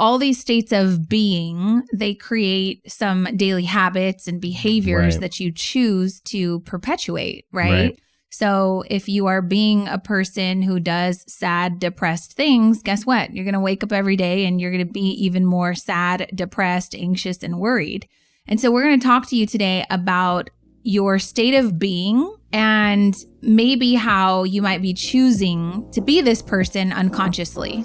all these states of being, they create some daily habits and behaviors that you choose to perpetuate, right? So if you are being a person who does sad, depressed things, guess what? You're going to wake up every day and you're going to be even more sad, depressed, anxious, and worried. And so we're going to talk to you today about your state of being and maybe how you might be choosing to be this person unconsciously.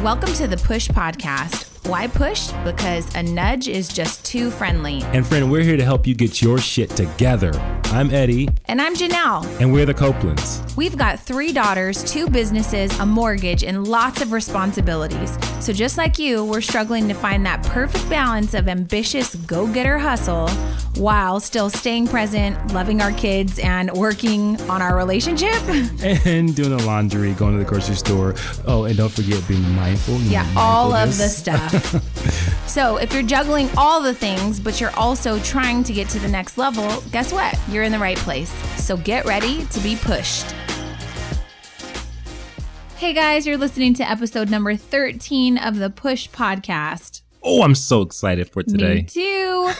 Welcome to the Push Podcast. Why push? Because a nudge is just too friendly. And friend, we're here to help you get your shit together. I'm Eddie. And I'm Janelle. And we're the Copelands. We've got 3 daughters, 2 businesses, a mortgage, and lots of responsibilities. So just like you, we're struggling to find that perfect balance of ambitious go-getter hustle while still staying present, loving our kids, and working on our relationship. And doing the laundry, going to the grocery store. Oh, and don't forget being mindful. Yeah, all of the stuff. So if you're juggling all the things, but you're also trying to get to the next level, guess what? You're in the right place. So get ready to be pushed. Hey guys, you're listening to episode number 13 of the Push Podcast. Oh, I'm so excited for today. Me too.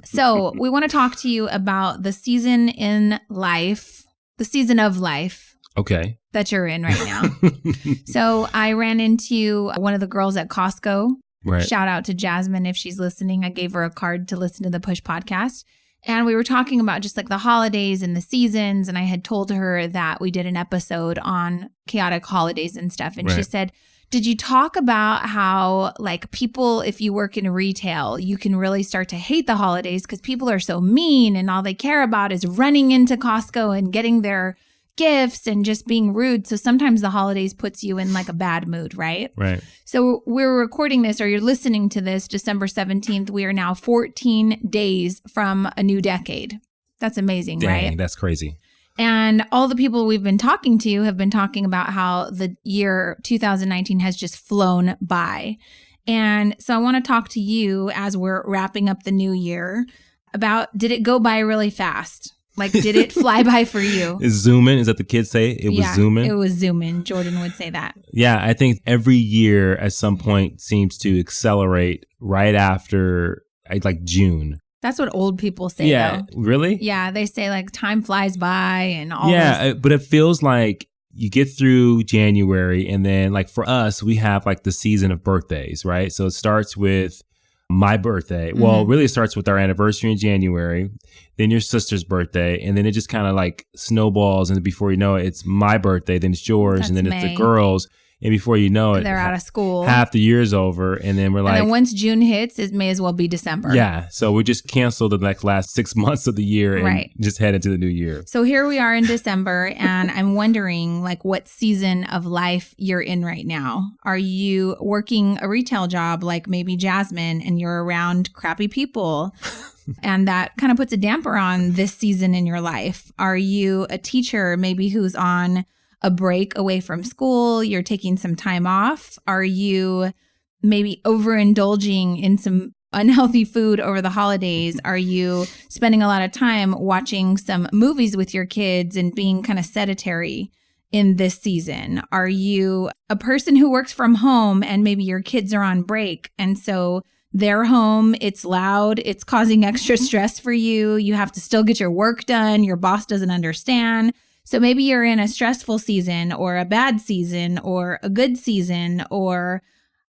So we want to talk to you about the season in life, the season of life. Okay. That you're in right now. So I ran into one of the girls at Costco. Right. Shout out to Jasmine if she's listening. I gave her a card to listen to the Push Podcast. And we were talking about just like the holidays and the seasons. And I had told her that we did an episode on chaotic holidays and stuff. And she said, did you talk about how like people, if you work in retail, you can really start to hate the holidays because people are so mean and all they care about is running into Costco and getting their gifts and just being rude. So sometimes the holidays puts you in like a bad mood, right? Right. So we're recording this, or you're listening to this December 17th. We are now 14 days from a new decade. That's amazing, right? Dang, that's crazy. And all the people we've been talking to have been talking about how the year 2019 has just flown by. And so I want to talk to you as we're wrapping up the new year about, did it go by really fast? Like, did it fly by for you? Is zooming? Is that the kids say? It was zooming? It was zooming. Jordan would say that. Yeah, I think every year at some point seems to accelerate right after like June. That's what old people say, though. Really? Yeah, they say like time flies by and all this. But it feels like you get through January and then like for us, we have like the season of birthdays, right? So it starts with my birthday. Mm-hmm. Well, really it starts with our anniversary in January, then your sister's birthday, and then it just kind of like snowballs. And before you know it, it's my birthday, then it's yours, and then it's the girls. And before you know it, they're out of school. Half the year's over. And then we're like. And then once June hits, it may as well be December. Yeah. So we just cancel the last 6 months of the year and just head into the new year. So here we are in December, and I'm wondering like what season of life you're in right now. Are you working a retail job like maybe Jasmine and you're around crappy people? And that kind of puts a damper on this season in your life. Are you a teacher maybe who's on a break away from school, you're taking some time off? Are you maybe overindulging in some unhealthy food over the holidays? Are you spending a lot of time watching some movies with your kids and being kind of sedentary in this season? Are you a person who works from home and maybe your kids are on break and so they're home, it's loud, it's causing extra stress for you, you have to still get your work done, your boss doesn't understand? So maybe you're in a stressful season or a bad season or a good season or,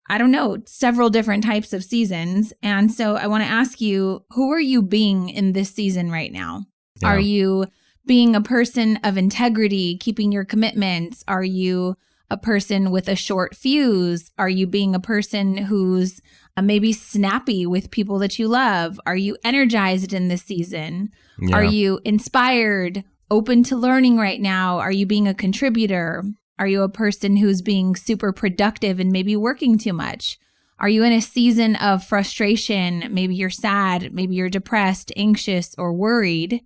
I don't know, several different types of seasons. And so I want to ask you, who are you being in this season right now? Yeah. Are you being a person of integrity, keeping your commitments? Are you a person with a short fuse? Are you being a person who's maybe snappy with people that you love? Are you energized in this season? Yeah. Are you inspired? Open to learning right now? Are you being a contributor? Are you a person who's being super productive and maybe working too much? Are you in a season of frustration? Maybe you're sad, maybe you're depressed, anxious, or worried.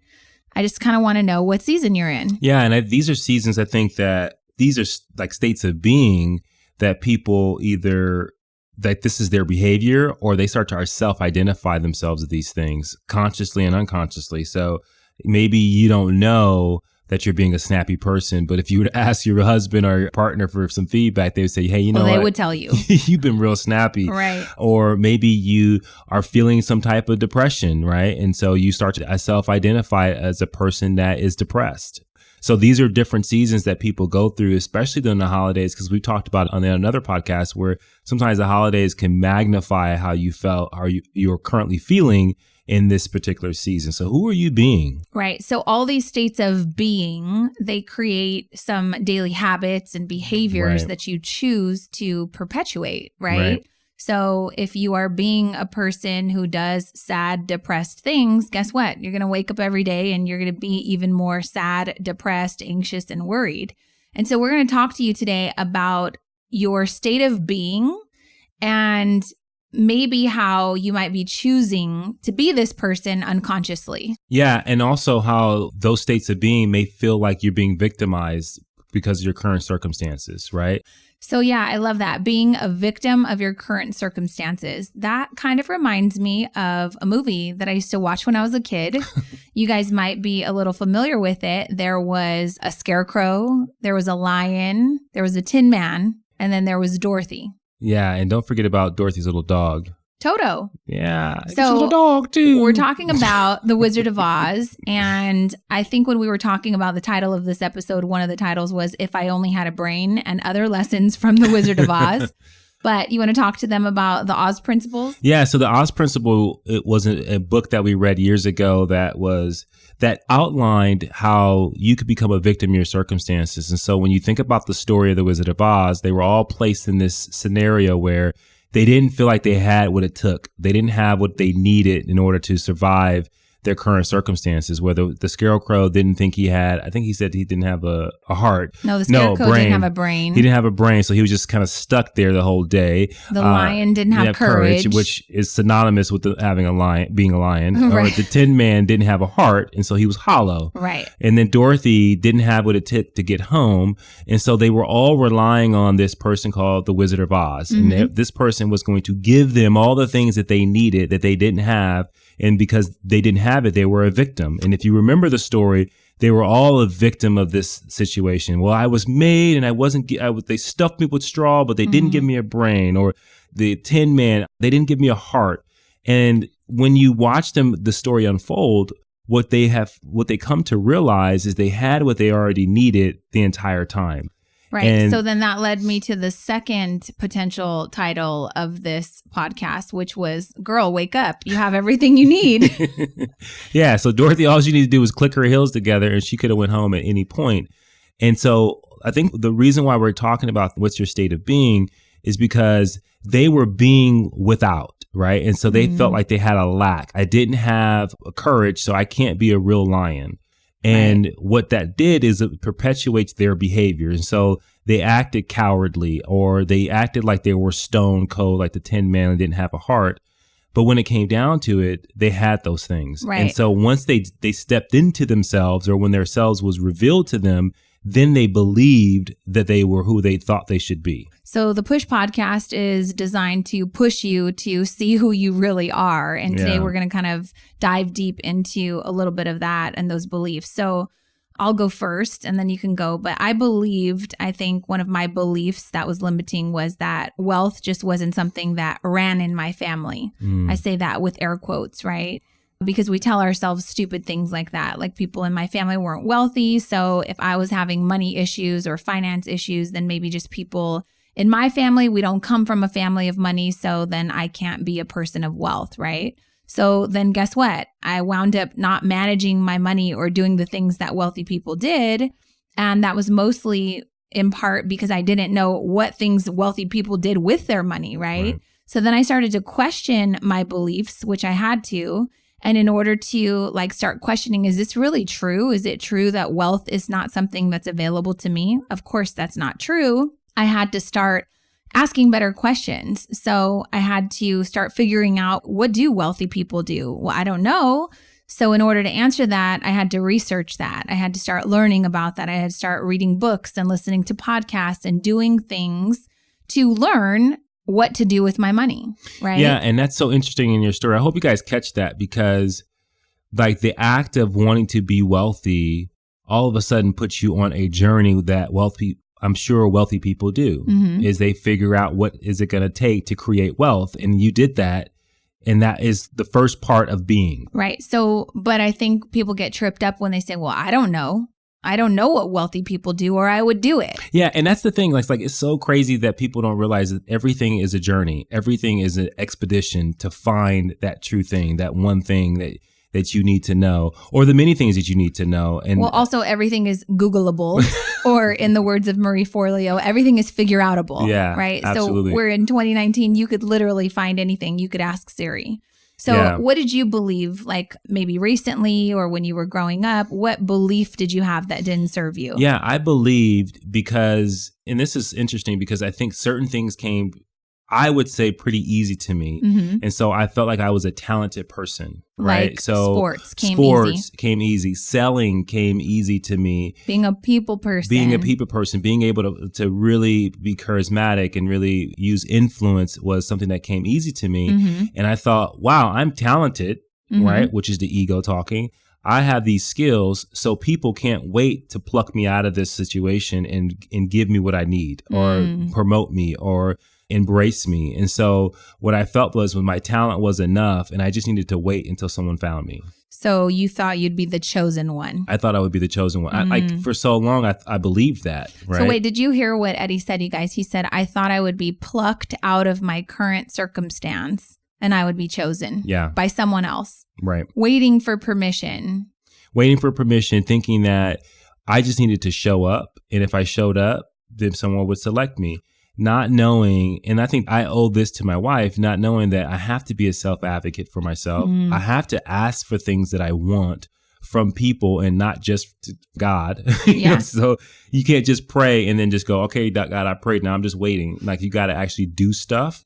I just kind of want to know what season you're in. Yeah, and these are seasons, I think that these are like states of being that people either that this is their behavior or they start to self-identify themselves as these things consciously and unconsciously. So maybe you don't know, that you're being a snappy person. But if you were to ask your husband or your partner for some feedback, they would say, hey, you know they what? would tell you. You've been real snappy. Right. Or maybe you are feeling some type of depression, right? And so you start to self-identify as a person that is depressed. So these are different seasons that people go through, especially during the holidays, because we've talked about on another podcast where sometimes the holidays can magnify how you felt, how you're currently feeling in this particular season. So who are you being? Right. So all these states of being, they create some daily habits and behaviors that you choose to perpetuate, right? So if you are being a person who does sad, depressed things, guess what? You're going to wake up every day and you're going to be even more sad, depressed, anxious, and worried. And so we're going to talk to you today about your state of being and maybe how you might be choosing to be this person unconsciously. Yeah. And also how those states of being may feel like you're being victimized because of your current circumstances, right? So yeah, I love that. Being a victim of your current circumstances. That kind of reminds me of a movie that I used to watch when I was a kid. You guys might be a little familiar with it. There was a scarecrow, there was a lion, there was a tin man, and then there was Dorothy. Yeah, and don't forget about Dorothy's little dog. Toto. Yeah, so it's a little dog too. We're talking about The Wizard of Oz, and I think when we were talking about the title of this episode, one of the titles was If I Only Had a Brain and Other Lessons from The Wizard of Oz. But you want to talk to them about the Oz Principles? Yeah, so the Oz Principle, it was a book that we read years ago that outlined how you could become a victim of your circumstances. And so when you think about the story of The Wizard of Oz, they were all placed in this scenario where they didn't feel like they had what it took. They didn't have what they needed in order to survive their current circumstances, where the scarecrow didn't think he had, I think he said he didn't have a heart. No, the scarecrow didn't have a brain. He didn't have a brain, so he was just kind of stuck there the whole day. The lion didn't have courage. Which is synonymous with being a lion. Right. Or the Tin Man didn't have a heart, and so he was hollow. Right. And then Dorothy didn't have what it took to get home, and so they were all relying on this person called the Wizard of Oz. Mm-hmm. And this person was going to give them all the things that they needed that they didn't have. And because they didn't have it, they were a victim. And if you remember the story, they were all a victim of this situation. Well, I was made and they stuffed me with straw, but they didn't give me a brain. Or the Tin Man, they didn't give me a heart. And when you watch the story unfold, what they come to realize is they had what they already needed the entire time. Right. And so then that led me to the second potential title of this podcast, which was Girl, Wake Up. You have everything you need. Yeah. So Dorothy, all she needed to do was click her heels together and she could have went home at any point. And so I think the reason why we're talking about what's your state of being is because they were being without, right? And so they felt like they had a lack. I didn't have courage, so I can't be a real lion. And what that did is it perpetuates their behavior. And so they acted cowardly, or they acted like they were stone cold, like the Tin Man and didn't have a heart. But when it came down to it, they had those things. Right. And so once they stepped into themselves, or when their selves was revealed to them, then they believed that they were who they thought they should be. So the Push podcast is designed to push you to see who you really are. And today we're going to kind of dive deep into a little bit of that and those beliefs. So I'll go first and then you can go. But I think one of my beliefs that was limiting was that wealth just wasn't something that ran in my family. I say that with air quotes, right? Because we tell ourselves stupid things like that. Like, people in my family weren't wealthy. So if I was having money issues or finance issues, then maybe just people in my family, we don't come from a family of money. So then I can't be a person of wealth, right? So then guess what? I wound up not managing my money or doing the things that wealthy people did. And that was mostly in part because I didn't know what things wealthy people did with their money, right? So then I started to question my beliefs, which I had to. And in order to start questioning, is this really true? Is it true that wealth is not something that's available to me? Of course, that's not true. I had to start asking better questions. So I had to start figuring out, what do wealthy people do? Well, I don't know. So in order to answer that, I had to research that. I had to start learning about that. I had to start reading books and listening to podcasts and doing things to learn what to do with my money, right? Yeah, and that's so interesting in your story. I hope you guys catch that, because the act of wanting to be wealthy all of a sudden puts you on a journey that I'm sure wealthy people do, is they figure out what is it going to take to create wealth. And you did that. And that is the first part of being. Right. So, but I think people get tripped up when they say, well, I don't know. I don't know what wealthy people do, or I would do it. Yeah. And that's the thing. Like it's so crazy that people don't realize that everything is a journey. Everything is an expedition to find that true thing, that one thing that you need to know, or the many things that you need to know. And well, also everything is Googleable, or in the words of Marie Forleo, everything is figure outable. Yeah, right. absolutely. So we're in 2019. You could literally find anything. You could ask Siri. So what did you believe, like maybe recently or when you were growing up? What belief did you have that didn't serve you? Yeah, I believed because, and this is interesting because I think certain things came, I would say, pretty easy to me. And so I felt like I was a talented person, right? Like so sports came easy. Selling came easy to me. Being a people person. Being able to really be charismatic and really use influence was something that came easy to me. And I thought, wow, I'm talented, right? Which is the ego talking. I have these skills, so people can't wait to pluck me out of this situation and give me what I need or promote me or embrace me. And so what I felt was when my talent was enough and I just needed to wait until someone found me. So you thought you'd be the chosen one. I thought I would be the chosen one. For so long, I believed that. Right? So wait, did you hear what Eddie said, you guys? He said, I thought I would be plucked out of my current circumstance and I would be chosen by someone else. Right. Waiting for permission, thinking that I just needed to show up. And if I showed up, then someone would select me. Not knowing, and I think I owe this to my wife, not knowing that I have to be a self-advocate for myself. I have to ask for things that I want from people and not just God. So you can't just pray and then just go, okay, God, I prayed. Now I'm just waiting. Like you got to actually do stuff.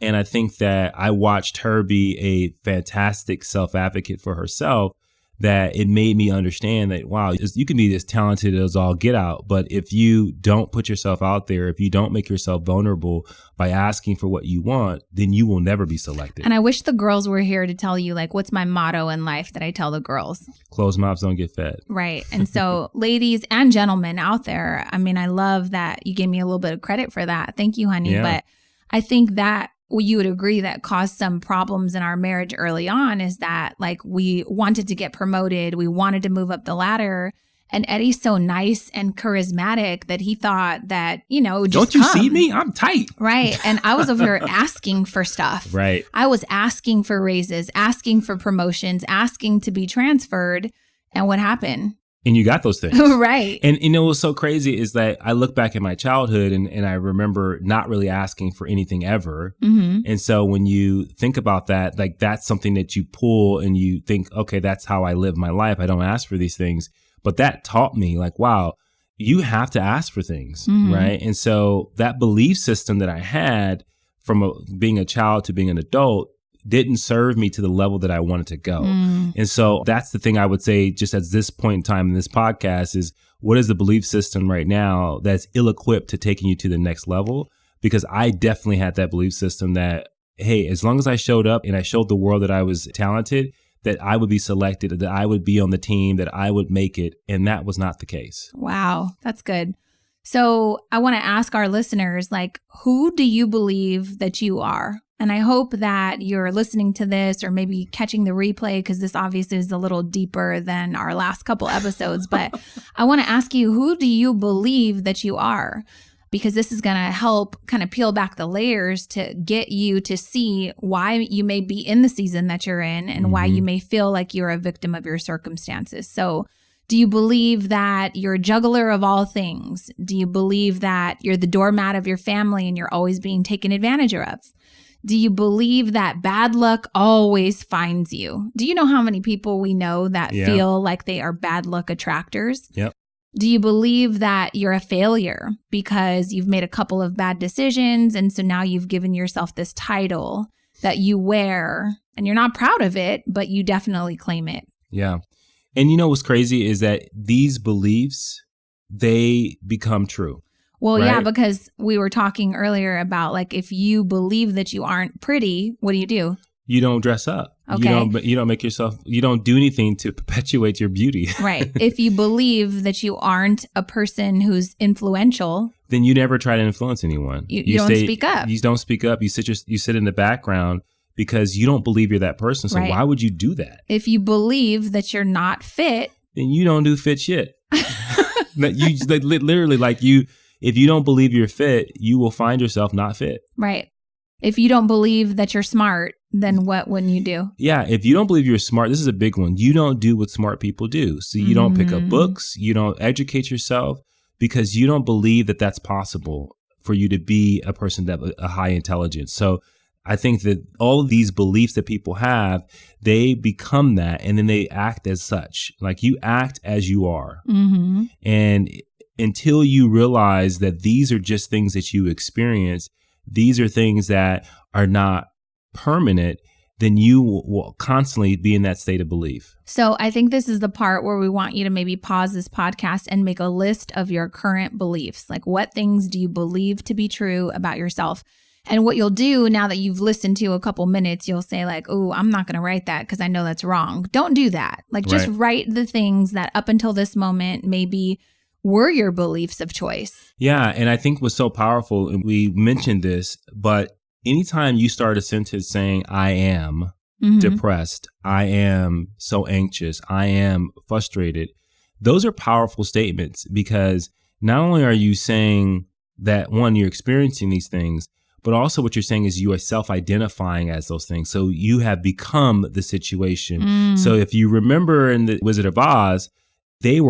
And I think that I watched her be a fantastic self-advocate for herself, that it made me understand that, wow, you can be as talented as all get out. But if you don't put yourself out there, if you don't make yourself vulnerable by asking for what you want, then you will never be selected. And I wish the girls were here to tell you, like, what's my motto in life that I tell the girls? Closed mouths don't get fed. Right. And so ladies and gentlemen out there, I mean, I love that you gave me a little bit of credit for that. Thank you, honey. Yeah. But I think that you would agree that caused some problems in our marriage early on is that, like, we wanted to get promoted. We wanted to move up the ladder. And Eddie's so nice and charismatic that he thought that, just don't you see me? I'm tight. Right. And I was over here asking for stuff. Right. I was asking for raises, asking for promotions, asking to be transferred. And what happened? And you got those things. Right. And what's so crazy is that I look back at my childhood and I remember not really asking for anything ever. And so when you think about that, like that's something that you pull and you think, okay, that's how I live my life. I don't ask for these things. But that taught me, like, wow, you have to ask for things. Right. And so that belief system that I had from being a child to being an adult didn't serve me to the level that I wanted to go. And so that's the thing I would say just at this point in time in this podcast is, what is the belief system right now that's ill-equipped to taking you to the next level? Because I definitely had that belief system that, hey, as long as I showed up and I showed the world that I was talented, that I would be selected, that I would be on the team, that I would make it. And that was not the case. Wow, that's good. So I want to ask our listeners, like, who do you believe that you are? And I hope that you're listening to this or maybe catching the replay, because this obviously is a little deeper than our last couple episodes. But I want to ask you, who do you believe that you are? Because this is going to help kind of peel back the layers to get you to see why you may be in the season that you're in and why you may feel like you're a victim of your circumstances. So do you believe that you're a juggler of all things? Do you believe that you're the doormat of your family and you're always being taken advantage of? Do you believe that bad luck always finds you? Do you know how many people we know that feel like they are bad luck attractors? Yep. Do you believe that you're a failure because you've made a couple of bad decisions and so now you've given yourself this title that you wear and you're not proud of it, but you definitely claim it? Yeah. And you know what's crazy is that these beliefs, they become true. Well, right? Yeah, because we were talking earlier about, like, if you believe that you aren't pretty, what do? you don't dress up. Okay. You don't make yourself, you don't do anything to perpetuate your beauty. Right. If you believe that you aren't a person who's influential, then you never try to influence anyone. You don't speak up. You don't speak up. You sit in the background because you don't believe you're that person. So why would you do that? If you believe that you're not fit, then you don't do fit shit. Literally, if you don't believe you're fit, you will find yourself not fit. Right. If you don't believe that you're smart, then what wouldn't you do? Yeah. If you don't believe you're smart, this is a big one. You don't do what smart people do. So you don't pick up books. You don't educate yourself because you don't believe that that's possible for you to be a person that a high intelligence. So I think that all of these beliefs that people have, they become that and then they act as such. Like you act as you are. Mm-hmm. And until you realize that these are just things that you experience, these are things that are not permanent, then you will constantly be in that state of belief. So I think this is the part where we want you to maybe pause this podcast and make a list of your current beliefs. Like what things do you believe to be true about yourself? And what you'll do now that you've listened to a couple minutes, you'll say like, oh, I'm not going to write that because I know that's wrong. Don't do that. Like just write the things that up until this moment maybe were your beliefs of choice. Yeah. And I think what's so powerful, and we mentioned this, but anytime you start a sentence saying, I am depressed, I am so anxious, I am frustrated, those are powerful statements because not only are you saying that, one, you're experiencing these things, but also what you're saying is you are self-identifying as those things. So you have become the situation. So if you remember in the Wizard of Oz, they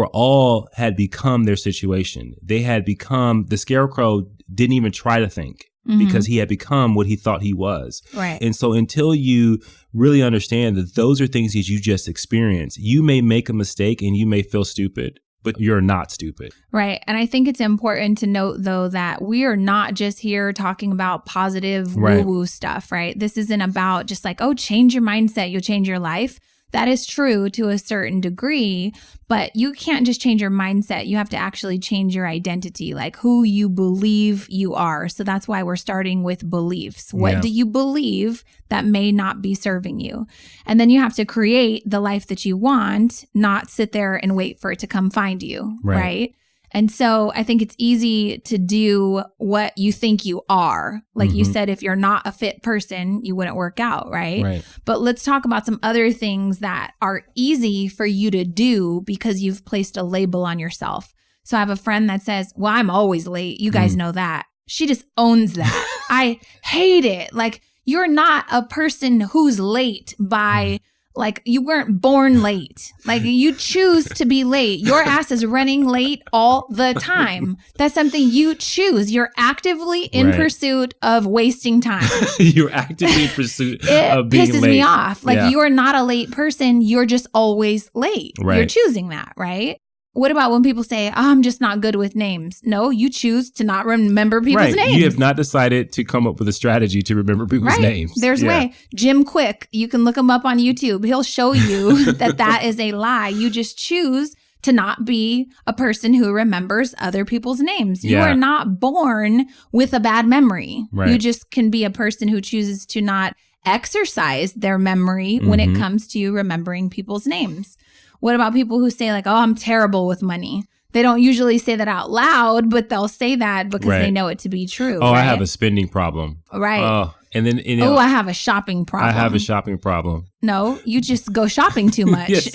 had become their situation. They had become, the Scarecrow didn't even try to think because he had become what he thought he was. Right. And so until you really understand that those are things that you just experienced, you may make a mistake and you may feel stupid, but you're not stupid. Right. And I think it's important to note, though, that we are not just here talking about positive woo-woo stuff, right? This isn't about just like, oh, change your mindset, you'll change your life. That is true to a certain degree, but you can't just change your mindset. You have to actually change your identity, like who you believe you are. So that's why we're starting with beliefs. What do you believe that may not be serving you? And then you have to create the life that you want, not sit there and wait for it to come find you, right? And so I think it's easy to do what you think you are. Like you said, if you're not a fit person, you wouldn't work out, right? But let's talk about some other things that are easy for you to do because you've placed a label on yourself. So I have a friend that says, well, I'm always late. You guys know that. She just owns that. I hate it. Like you're not a person who's late by... Like you weren't born late. Like you choose to be late. Your ass is running late all the time. That's something you choose. You're actively in pursuit of wasting time. You're actively in pursuit of being late. It pisses me off. Like you're not a late person. You're just always late. You're choosing that, right? What about when people say, oh, I'm just not good with names? No, you choose to not remember people's names. You have not decided to come up with a strategy to remember people's names. There's a way. Jim Quick, you can look him up on YouTube. He'll show you that is a lie. You just choose to not be a person who remembers other people's names. You are not born with a bad memory. You just can be a person who chooses to not exercise their memory when it comes to remembering people's names. What about people who say like, oh, I'm terrible with money? They don't usually say that out loud, but they'll say that because they know it to be true. Oh, I have a spending problem. Right. Oh, and then I have a shopping problem. I have a shopping problem. No, you just go shopping too much.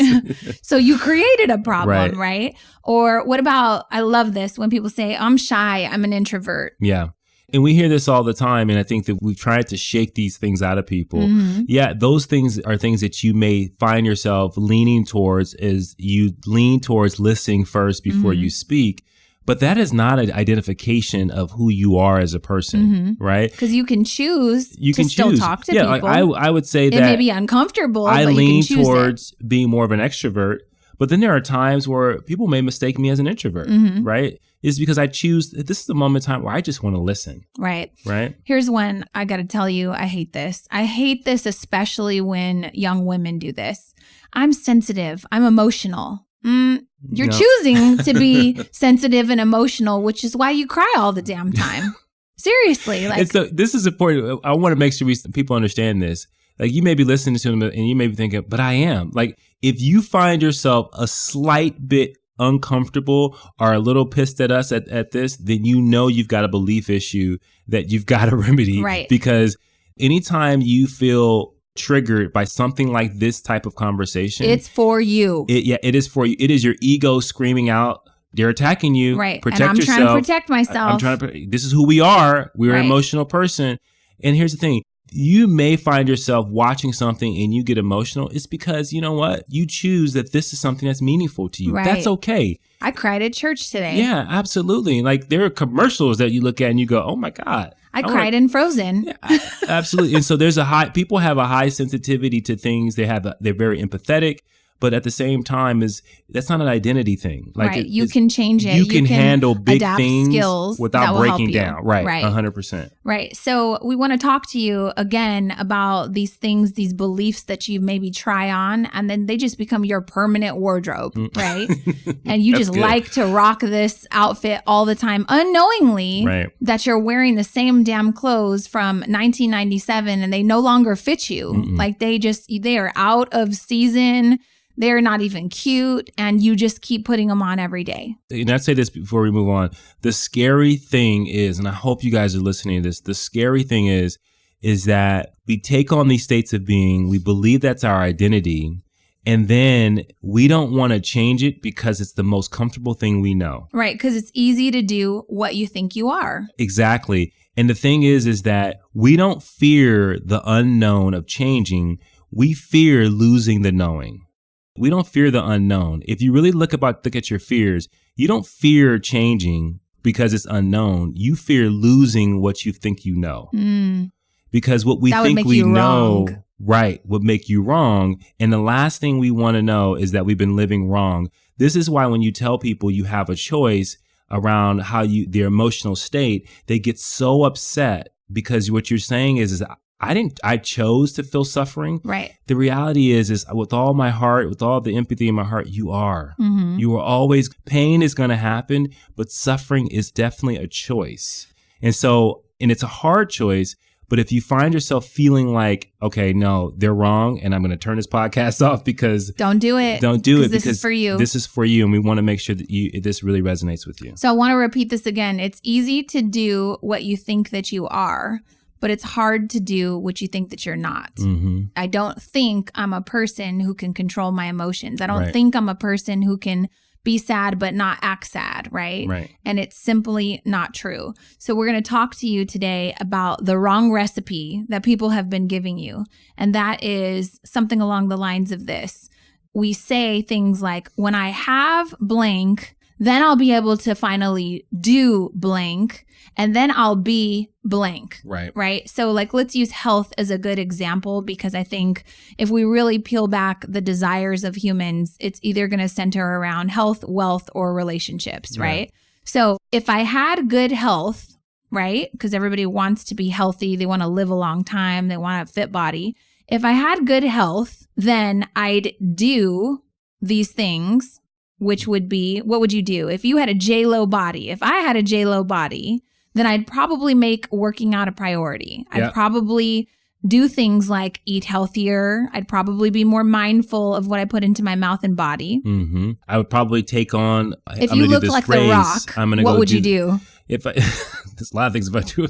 So you created a problem, right? Or what about, I love this when people say, I'm shy, I'm an introvert. Yeah. And we hear this all the time. And I think that we've tried to shake these things out of people. Yeah, those things are things that you may find yourself leaning towards as you lean towards listening first before you speak. But that is not an identification of who you are as a person, right? Because you can choose to still talk to people. Like I would say that it may be uncomfortable, I but lean you can choose towards being more of an extrovert. But then there are times where people may mistake me as an introvert, right? It's because I choose, this is the moment in time where I just want to listen. Right. Right. Here's one I got to tell you, I hate this. I hate this, especially when young women do this. I'm sensitive. I'm emotional. You're choosing to be sensitive and emotional, which is why you cry all the damn time. Seriously. Like, this is important. I want to make sure people understand this. Like you may be listening to them and you may be thinking, but I am. Like if you find yourself a slight bit uncomfortable or a little pissed at us at this, then you know you've got a belief issue that you've got to remedy. Right. Because anytime you feel triggered by something like this type of conversation, it's for you. It is for you. It is your ego screaming out, they're attacking you. Right. Protect and I'm yourself. trying to protect myself. I'm trying to. This is who we are. We're an emotional person. And here's the thing. You may find yourself watching something and you get emotional. It's because, you know what? You choose that this is something that's meaningful to you. Right. That's okay. I cried at church today. Yeah, absolutely. Like there are commercials that you look at and you go, oh my God. I cried in Frozen. Yeah, absolutely. And so people have a high sensitivity to things. They're very empathetic. But at the same time, that's not an identity thing. Like right. You can change it. You can handle big things skills without breaking down. Right. 100%. Right. So we want to talk to you again about these things, these beliefs that you maybe try on, and then they just become your permanent wardrobe, right? And you just like to rock this outfit all the time, unknowingly that you're wearing the same damn clothes from 1997 and they no longer fit you. Mm-mm. Like they are out of season. They're not even cute, and you just keep putting them on every day. And I'd say this before we move on. The scary thing is, and I hope you guys are listening to this, the scary thing is that we take on these states of being, we believe that's our identity, and then we don't want to change it because it's the most comfortable thing we know. Right, because it's easy to do what you think you are. Exactly. And the thing is that we don't fear the unknown of changing. We fear losing the knowing. We don't fear the unknown. If you really look at your fears, you don't fear changing because it's unknown. You fear losing what you think you know. Because what we think we know, would make you wrong. And the last thing we want to know is that we've been living wrong. This is why when you tell people you have a choice around their emotional state, they get so upset because what you're saying is I chose to feel suffering. Right. The reality is with all my heart, with all the empathy in my heart, you are. Mm-hmm. You are always, pain is going to happen, but suffering is definitely a choice. And it's a hard choice, but if you find yourself feeling like, okay, no, they're wrong, and I'm going to turn this podcast off because... Don't do it. Don't do it because this is for you. This is for you, and we want to make sure that this really resonates with you. So I want to repeat this again. It's easy to do what you think that you are, but it's hard to do what you think that you're not. Mm-hmm. I don't think I'm a person who can control my emotions. I don't think I'm a person who can be sad but not act sad, right? And it's simply not true. So we're going to talk to you today about the wrong recipe that people have been giving you. And that is something along the lines of this. We say things like, when I have blank, then I'll be able to finally do blank, and then I'll be blank. Right. So let's use health as a good example, because I think if we really peel back the desires of humans, it's either going to center around health, wealth, or relationships. Right. So if I had good health, right, because everybody wants to be healthy, they want to live a long time, they want a fit body. If I had good health, then I'd do these things, which would be, what would you do? If you had a J-Lo body, if I had a J-Lo body, then I'd probably make working out a priority. I'd probably do things like eat healthier. I'd probably be more mindful of what I put into my mouth and body. Mm-hmm. I would probably take on, if you look like The Rock, what would you do? If I, there's a lot of things about you.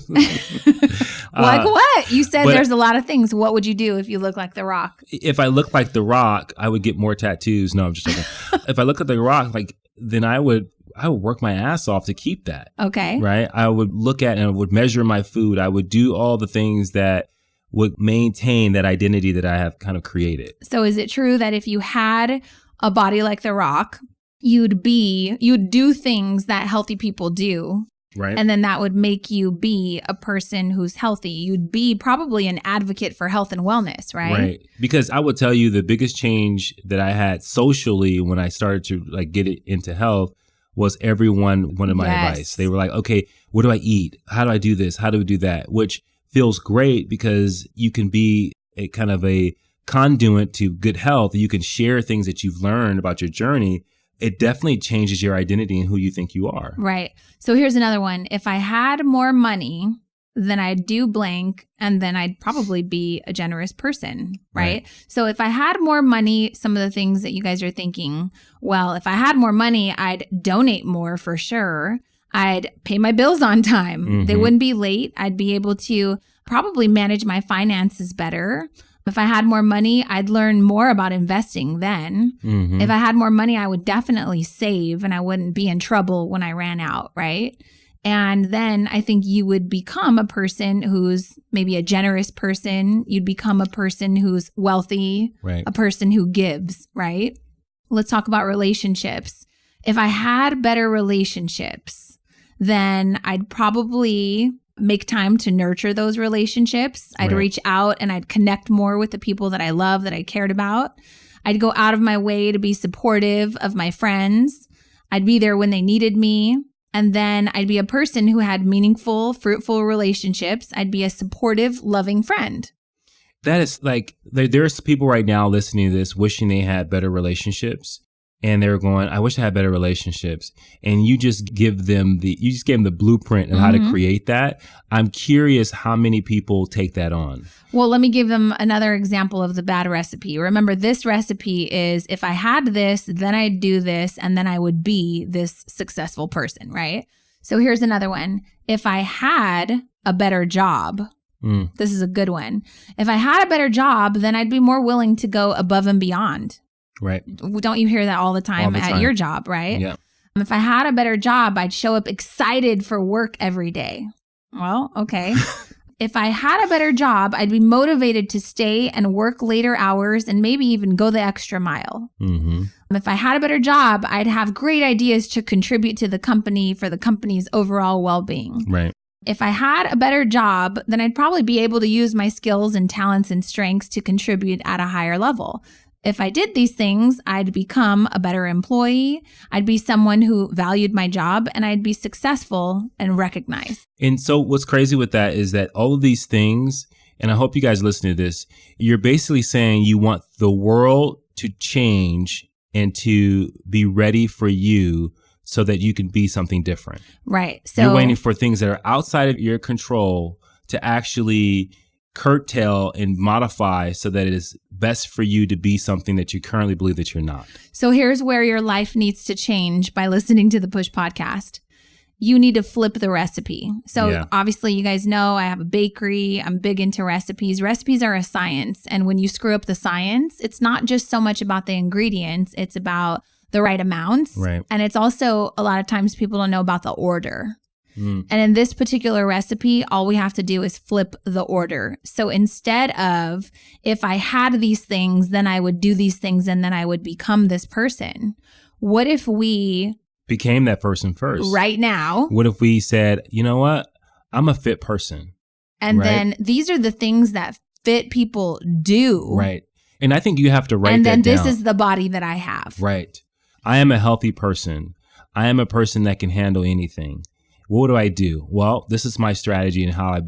Like what? You said there's a lot of things. What would you do if you look like The Rock? If I look like The Rock, I would get more tattoos. No, I'm just joking. If I look at The Rock, then I would work my ass off to keep that. Okay. Right? I would look at and I would measure my food. I would do all the things that would maintain that identity that I have kind of created. So is it true that if you had a body like The Rock, you'd do things that healthy people do? Right. And then that would make you be a person who's healthy. You'd be probably an advocate for health and wellness, right? Right. Because I would tell you the biggest change that I had socially when I started to get it into health was everyone wanted my advice. They were like, okay, what do I eat? How do I do this? How do we do that? Which feels great because you can be a kind of a conduit to good health. You can share things that you've learned about your journey. It definitely changes your identity and who you think you are. Right. So here's another one. If I had more money, then I'd do blank, and then I'd probably be a generous person, right? So if I had more money, some of the things that you guys are thinking, well, if I had more money, I'd donate more for sure. I'd pay my bills on time. Mm-hmm. They wouldn't be late. I'd be able to probably manage my finances better. If I had more money, I'd learn more about investing then. Mm-hmm. If I had more money, I would definitely save and I wouldn't be in trouble when I ran out, right? And then I think you would become a person who's maybe a generous person. You'd become a person who's wealthy, a person who gives, right? Let's talk about relationships. If I had better relationships, then I'd probably make time to nurture those relationships. I'd reach out and I'd connect more with the people that I love, that I cared about. I'd go out of my way to be supportive of my friends. I'd be there when they needed me. And then I'd be a person who had meaningful, fruitful relationships. I'd be a supportive, loving friend. That is like, there's people right now listening to this wishing they had better relationships. And they're going, I wish I had better relationships. And you just gave them the blueprint of how to create that. I'm curious how many people take that on. Well, let me give them another example of the bad recipe. Remember, this recipe is if I had this, then I'd do this, and then I would be this successful person, right? So here's another one. If I had a better job, this is a good one. If I had a better job, then I'd be more willing to go above and beyond. Right. Don't you hear that all the time at your job, right? Yeah. If I had a better job, I'd show up excited for work every day. Well, okay. If I had a better job, I'd be motivated to stay and work later hours and maybe even go the extra mile. Mm-hmm. If I had a better job, I'd have great ideas to contribute to the company for the company's overall well-being. Right. If I had a better job, then I'd probably be able to use my skills and talents and strengths to contribute at a higher level. If I did these things, I'd become a better employee. I'd be someone who valued my job, and I'd be successful and recognized. And so what's crazy with that is that all of these things, and I hope you guys listen to this, you're basically saying you want the world to change and to be ready for you so that you can be something different. Right. So you're waiting for things that are outside of your control to actually curtail and modify so that it is best for you to be something that you currently believe that you're not. So here's where your life needs to change by listening to the Push podcast. You need to flip the recipe. So obviously you guys know I have a bakery. I'm big into recipes. Recipes are a science. And when you screw up the science, it's not just so much about the ingredients. It's about the right amounts. Right. And it's also a lot of times people don't know about the order. And in this particular recipe, all we have to do is flip the order. So instead of, if I had these things, then I would do these things and then I would become this person. What if we became that person first? Right now. What if we said, you know what? I'm a fit person. And then these are the things that fit people do. Right. And I think you have to write that down. And then this is the body that I have. Right. I am a healthy person. I am a person that can handle anything. What do I do? Well, this is my strategy and how I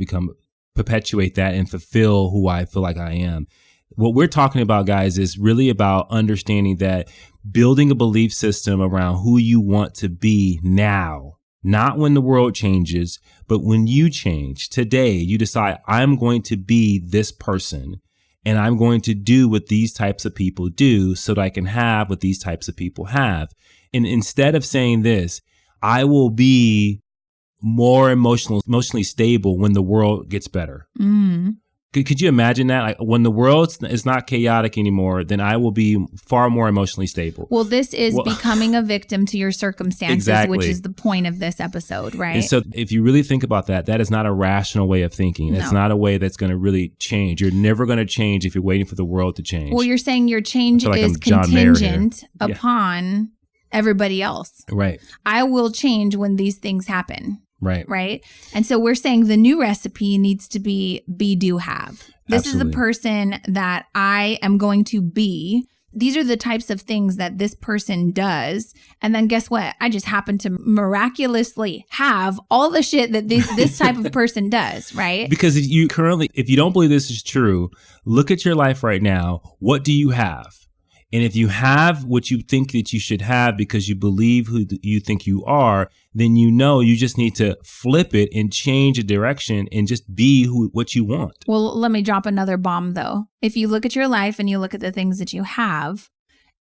perpetuate that and fulfill who I feel like I am. What we're talking about, guys, is really about understanding that building a belief system around who you want to be now, not when the world changes, but when you change today, you decide I'm going to be this person and I'm going to do what these types of people do so that I can have what these types of people have. And instead of saying this, I will be more emotionally stable when the world gets better. Mm-hmm. Could you imagine that? Like when the world is not chaotic anymore, then I will be far more emotionally stable. Well, this is becoming a victim to your circumstances, which is the point of this episode, right? And so if you really think about that, that is not a rational way of thinking. It's not a way that's going to really change. You're never going to change if you're waiting for the world to change. Well, you're saying your change is contingent upon everybody else. Right. I will change when these things happen. Right. Right. And so we're saying the new recipe needs to be do, have. This is the person that I am going to be. These are the types of things that this person does. And then guess what? I just happen to miraculously have all the shit that this type of person does. Right. Because if you don't believe this is true, look at your life right now. What do you have? And if you have what you think that you should have because you believe who you think you are, then you just need to flip it and change a direction and just be what you want. Well, let me drop another bomb though. If you look at your life and you look at the things that you have,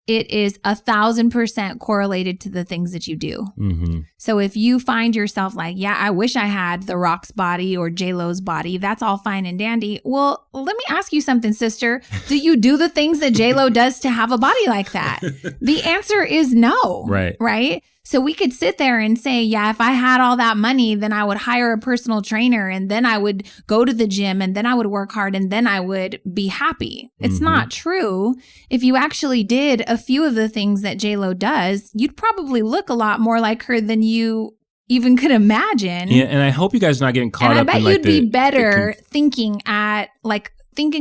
it is 1,000% correlated to the things that you do. Mm-hmm. So if you find yourself like, yeah, I wish I had The Rock's body or J-Lo's body, that's all fine and dandy. Well, let me ask you something, sister. Do you do the things that J-Lo does to have a body like that? The answer is no. Right? So we could sit there and say, yeah, if I had all that money, then I would hire a personal trainer and then I would go to the gym and then I would work hard and then I would be happy. It's not true. If you actually did a few of the things that J-Lo does, you'd probably look a lot more like her than you even could imagine. Yeah, and I hope you guys are not getting caught up in And I bet you'd be better thinking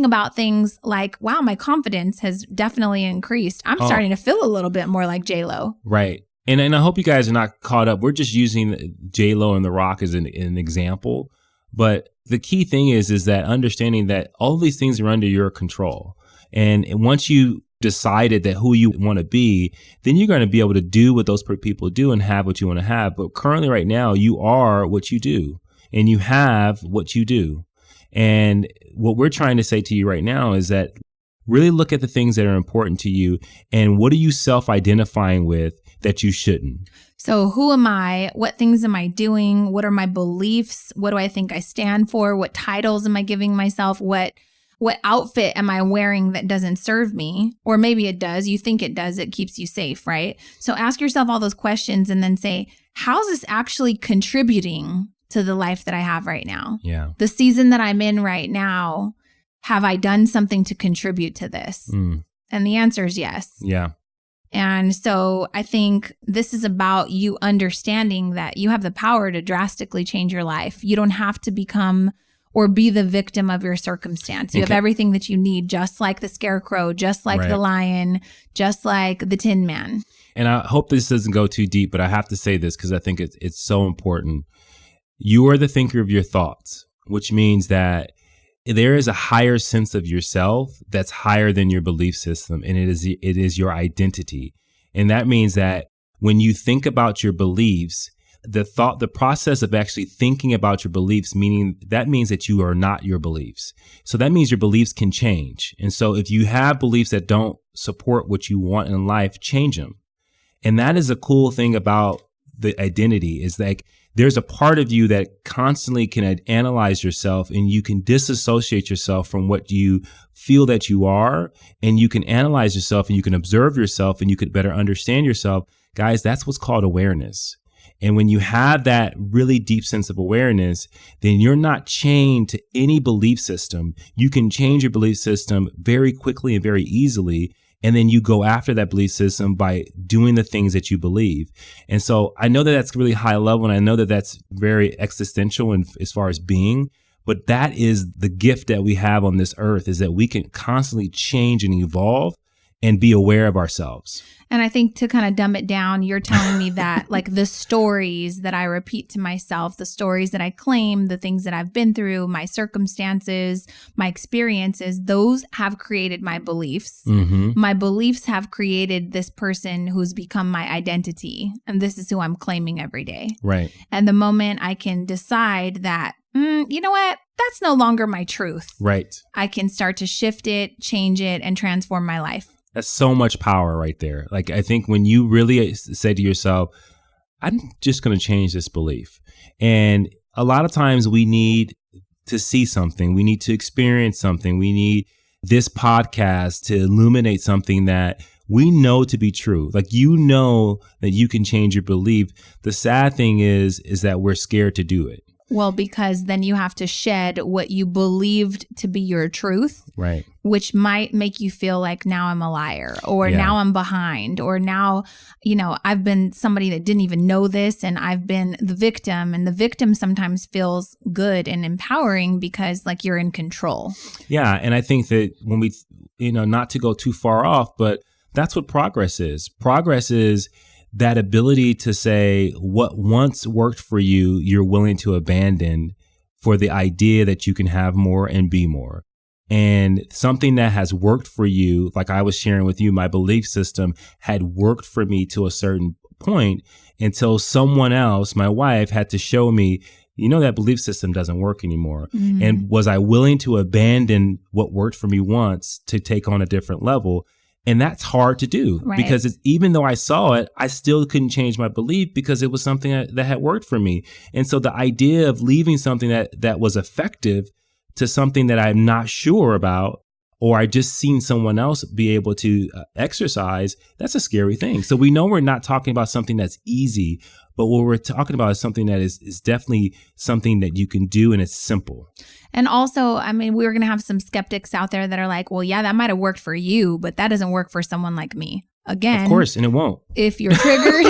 about things like, wow, my confidence has definitely increased. I'm starting to feel a little bit more like J-Lo. Right. And I hope you guys are not caught up. We're just using J-Lo and The Rock as an example. But the key thing is that understanding that all of these things are under your control. And once you decided that who you want to be, then you're going to be able to do what those people do and have what you want to have. But currently right now, you are what you do and you have what you do. And what we're trying to say to you right now is that really look at the things that are important to you and what are you self-identifying with that you shouldn't. So who am I? What things am I doing? What are my beliefs? What do I think I stand for? What titles am I giving myself? What outfit am I wearing that doesn't serve me? Or maybe it does. You think it does. It keeps you safe, right? So ask yourself all those questions and then say, how's this actually contributing to the life that I have right now? Yeah. The season that I'm in right now, have I done something to contribute to this? And the answer is yes. Yeah. And so I think this is about you understanding that you have the power to drastically change your life. You don't have to become or be the victim of your circumstance. You have everything that you need, just like the scarecrow, just like the lion, just like the Tin Man. And I hope this doesn't go too deep, but I have to say this because I think it's so important. You are the thinker of your thoughts, which means that there is a higher sense of yourself that's higher than your belief system, and it is your identity. And that means that when you think about your beliefs, the process of actually thinking about your beliefs, that means that you are not your beliefs. So that means your beliefs can change. And so if you have beliefs that don't support what you want in life, change them. And that is a cool thing about the identity is like, there's a part of you that constantly can analyze yourself and you can disassociate yourself from what you feel that you are. And you can analyze yourself and you can observe yourself and you could better understand yourself. Guys, that's what's called awareness. And when you have that really deep sense of awareness, then you're not chained to any belief system. You can change your belief system very quickly and very easily. And then you go after that belief system by doing the things that you believe. And so I know that that's really high level, and I know that that's very existential and as far as being, but that is the gift that we have on this earth, is that we can constantly change and evolve and be aware of ourselves. And I think to kind of dumb it down, you're telling me that like the stories that I repeat to myself, the stories that I claim, the things that I've been through, my circumstances, my experiences, those have created my beliefs. Mm-hmm. My beliefs have created this person who's become my identity. And this is who I'm claiming every day. Right. And the moment I can decide that, you know what? That's no longer my truth. Right. I can start to shift it, change it, and transform my life. That's so much power right there. Like, I think when you really say to yourself, I'm just going to change this belief. And a lot of times we need to see something. We need to experience something. We need this podcast to illuminate something that we know to be true. Like, you know that you can change your belief. The sad thing is that we're scared to do it. Well, because then you have to shed what you believed to be your truth, right? Which might make you feel like now I'm a liar, or now I'm behind, or now, I've been somebody that didn't even know this and I've been the victim. And the victim sometimes feels good and empowering because like you're in control. Yeah. And I think that when we, not to go too far off, but that's what progress is. Progress is that ability to say what once worked for you, you're willing to abandon for the idea that you can have more and be more. and something that has worked for you, like I was sharing with you, my belief system had worked for me to a certain point until someone else, my wife, had to show me, that belief system doesn't work anymore. Mm-hmm. And was I willing to abandon what worked for me once to take on a different level? And that's hard to do because even though I saw it, I still couldn't change my belief because it was something that had worked for me. And so the idea of leaving something that was effective to something that I'm not sure about, or I just seen someone else be able to exercise, that's a scary thing. So we know we're not talking about something that's easy, but what we're talking about is something that is definitely something that you can do, and it's simple. And also, I mean, we're going to have some skeptics out there that are like, well, yeah, that might have worked for you, but that doesn't work for someone like me. Again, of course, and it won't. If you're triggered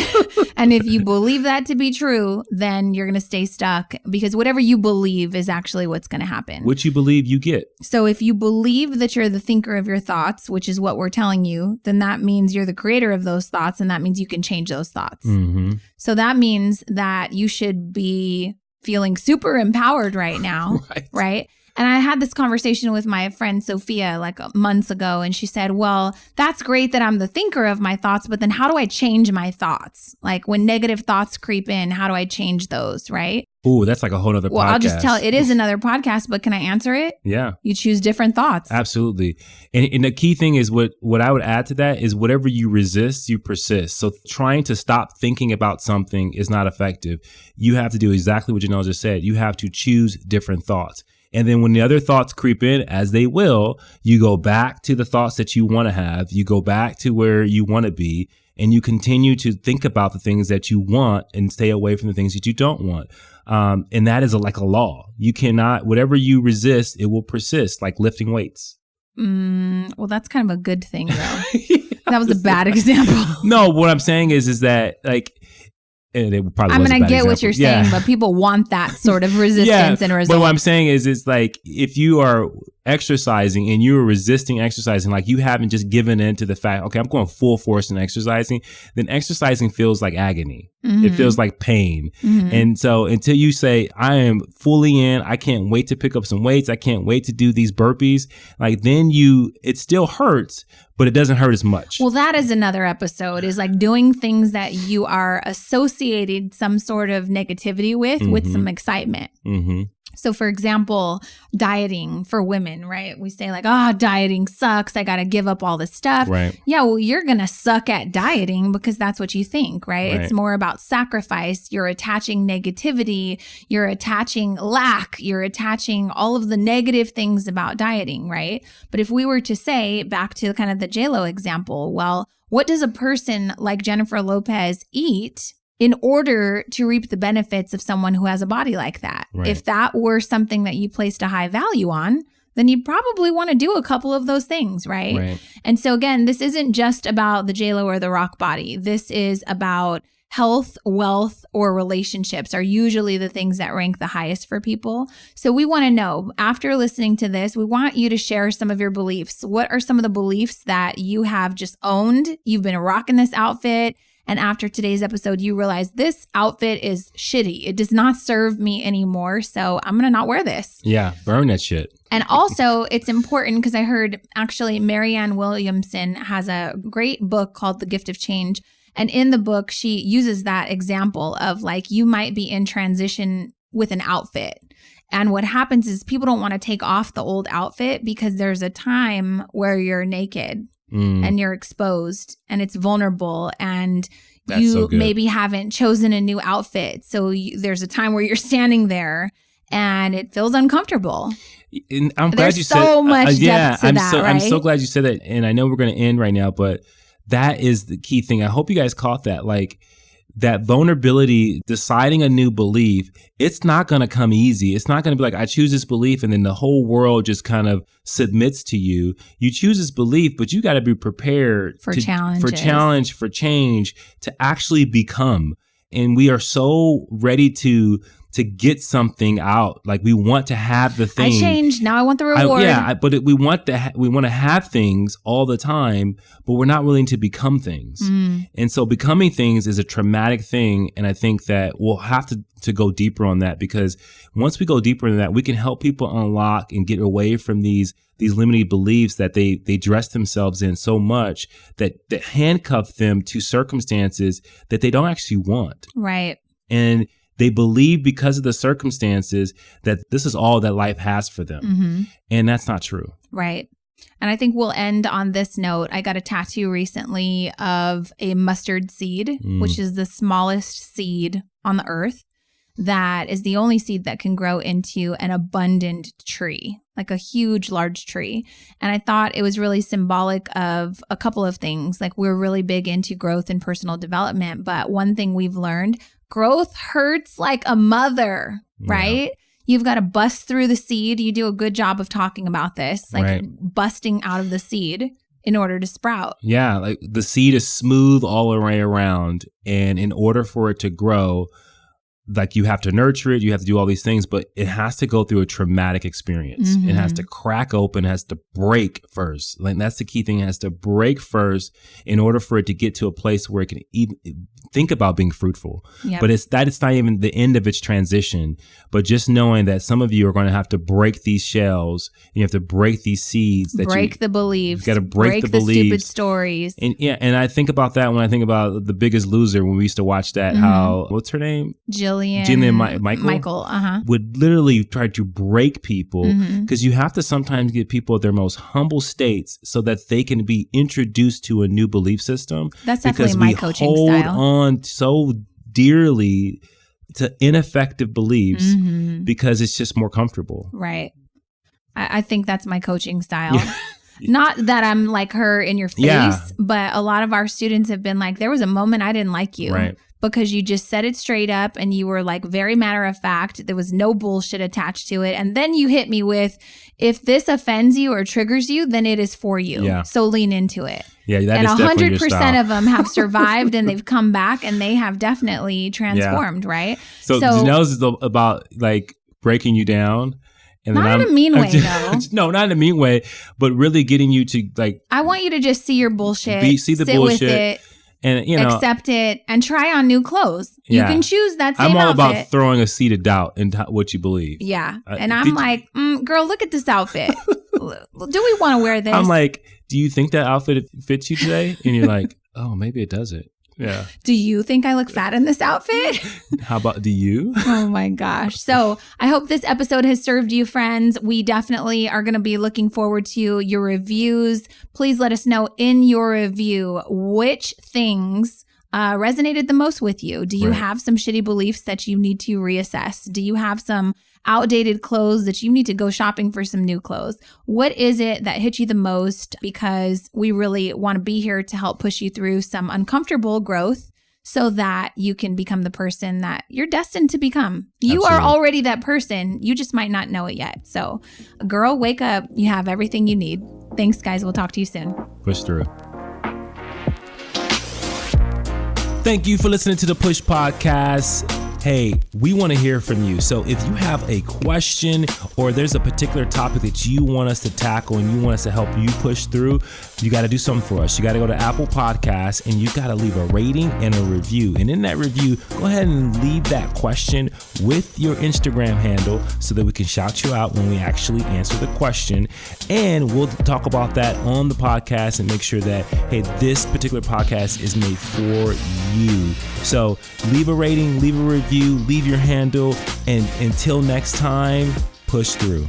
and if you believe that to be true, then you're going to stay stuck because whatever you believe is actually what's going to happen. What you believe, you get. So if you believe that you're the thinker of your thoughts, which is what we're telling you, then that means you're the creator of those thoughts, and that means you can change those thoughts. Mm-hmm. So that means that you should be feeling super empowered right now, right? And I had this conversation with my friend Sophia like months ago, and she said, well, that's great that I'm the thinker of my thoughts, but then how do I change my thoughts? Like when negative thoughts creep in, how do I change those, right? Ooh, that's like a whole other podcast. Well, I'll just tell, it is another podcast, but can I answer it? Yeah. You choose different thoughts. Absolutely. And the key thing is what I would add to that is whatever you resist, you persist. So trying to stop thinking about something is not effective. You have to do exactly what Janelle just said. You have to choose different thoughts. And then when the other thoughts creep in, as they will, you go back to the thoughts that you want to have. You go back to where you want to be, and you continue to think about the things that you want and stay away from the things that you don't want. And that is like a law. You cannot, whatever you resist, it will persist, like lifting weights. Well, that's kind of a good thing, though. That was a bad example. No, what I'm saying is that like, and it probably I get what you're saying, but people want that sort of resistance and result. But what I'm saying is, it's like if you are exercising and you're resisting exercising, like you haven't just given in to the fact, okay, I'm going full force in exercising, then exercising feels like agony. Mm-hmm. It feels like pain. Mm-hmm. And so until you say, I am fully in, I can't wait to pick up some weights, I can't wait to do these burpees, like then it still hurts, but it doesn't hurt as much. Well, that is another episode, is like doing things that you are associated some sort of negativity with some excitement. Mm-hmm. So for example, dieting for women, right? We say like, dieting sucks. I got to give up all this stuff. Right. Yeah, well, you're going to suck at dieting because that's what you think, right? It's more about sacrifice. You're attaching negativity. You're attaching lack. You're attaching all of the negative things about dieting, right? But if we were to say, back to kind of the JLo example, well, what does a person like Jennifer Lopez eat in order to reap the benefits of someone who has a body like that? Right. If that were something that you placed a high value on, then you probably want to do a couple of those things, right? And so again, this isn't just about the JLo or the rock body. This is about health, wealth, or relationships are usually the things that rank the highest for people. So we want to know, after listening to this, we want you to share some of your beliefs. What are some of the beliefs that you have just owned? You've been rocking this outfit, and after today's episode, you realize this outfit is shitty. It does not serve me anymore, so I'm going to not wear this. Yeah, burn that shit. And also, it's important because I heard actually Marianne Williamson has a great book called The Gift of Change. And in the book, she uses that example of like, you might be in transition with an outfit. And what happens is people don't want to take off the old outfit because there's a time where you're naked. And you're exposed and it's vulnerable, and you maybe haven't chosen a new outfit. So there's a time where you're standing there and it feels uncomfortable. And I'm glad you said so much depth to that, right? I'm so glad you said that. And I know we're going to end right now, but that is the key thing. I hope you guys caught that. Like, that vulnerability, deciding a new belief, it's not going to come easy. It's not going to be like, I choose this belief and then the whole world just kind of submits to you. You choose this belief, but you got to be prepared for challenges, for change, to actually become. And we are so ready to to get something out. Like we want to have the thing. I changed. Now I want the reward. We want to have things all the time, but we're not willing to become things. And so becoming things is a traumatic thing. And I think that we'll have to go deeper on that, because once we go deeper into that, we can help people unlock and get away from these limiting beliefs that they dress themselves in so much that handcuff them to circumstances that they don't actually want. Right. And they believe because of the circumstances that this is all that life has for them. And that's not true. Right. And I think we'll end on this note. I got a tattoo recently of a mustard seed, which is the smallest seed on the earth. That is the only seed that can grow into an abundant tree, like a huge, large tree. And I thought it was really symbolic of a couple of things. Like we're really big into growth and personal development. But one thing we've learned, growth hurts like a mother, right? Yeah. You've got to bust through the seed. You do a good job of talking about this, like busting out of the seed in order to sprout. Yeah, like the seed is smooth all the way around. And in order for it to grow, like you have to nurture it, you have to do all these things, but it has to go through a traumatic experience. It has to crack open, it has to break first. Like that's the key thing. It has to break first in order for it to get to a place where it can even think about being fruitful. Yep. But it's not even the end of its transition, but just knowing that some of you are going to have to break these shells, and you have to break these seeds. Break the beliefs. You got to break the beliefs. Stupid stories. And I think about that when I think about The Biggest Loser, when we used to watch that, how, what's her name? Jillian Michael would literally try to break people, because you have to sometimes get people at their most humble states so that they can be introduced to a new belief system. That's definitely my coaching style. Hold on so dearly to ineffective beliefs because it's just more comfortable. Right. I think that's my coaching style. Yeah. Not that I'm like her in your face, but a lot of our students have been like, there was a moment I didn't like you. Right. Because you just said it straight up and you were like very matter of fact. There was no bullshit attached to it. And then you hit me with, if this offends you or triggers you, then it is for you. Yeah. So lean into it. Yeah, that and is definitely your style. And 100% of them have survived and they've come back and they have definitely transformed, right? So Janelle's is about like breaking you down. And not in a mean way, though. No, not in a mean way, but really getting you to like. I want you to just see your bullshit. See the sit bullshit. With it. And accept it and try on new clothes. You can choose that same I'm all outfit. about throwing a seed of doubt into what you believe. Yeah. And I'm like, girl, look at this outfit. Do we want to wear this? I'm like, do you think that outfit fits you today? And you're like, oh, maybe it doesn't. Yeah. Do you think I look fat in this outfit? How about, do you? Oh my gosh. So I hope this episode has served you, friends. We definitely are going to be looking forward to your reviews. Please let us know in your review which things resonated the most with you. Do you have some shitty beliefs that you need to reassess? Do you have some outdated clothes that you need to go shopping for some new clothes? What is it that hit you the most? Because we really want to be here to help push you through some uncomfortable growth so that you can become the person that you're destined to become. You are already that person. You just might not know it yet. So, girl, wake up. You have everything you need. Thanks, guys. We'll talk to you soon. Push through. Thank you for listening to the Push Podcast. Hey, we want to hear from you. So if you have a question or there's a particular topic that you want us to tackle and you want us to help you push through, you got to do something for us. You got to go to Apple Podcasts and you got to leave a rating and a review. And in that review, go ahead and leave that question with your Instagram handle so that we can shout you out when we actually answer the question. And we'll talk about that on the podcast and make sure that, hey, this particular podcast is made for you. So leave a rating, leave a review, leave your handle, and until next time, push through.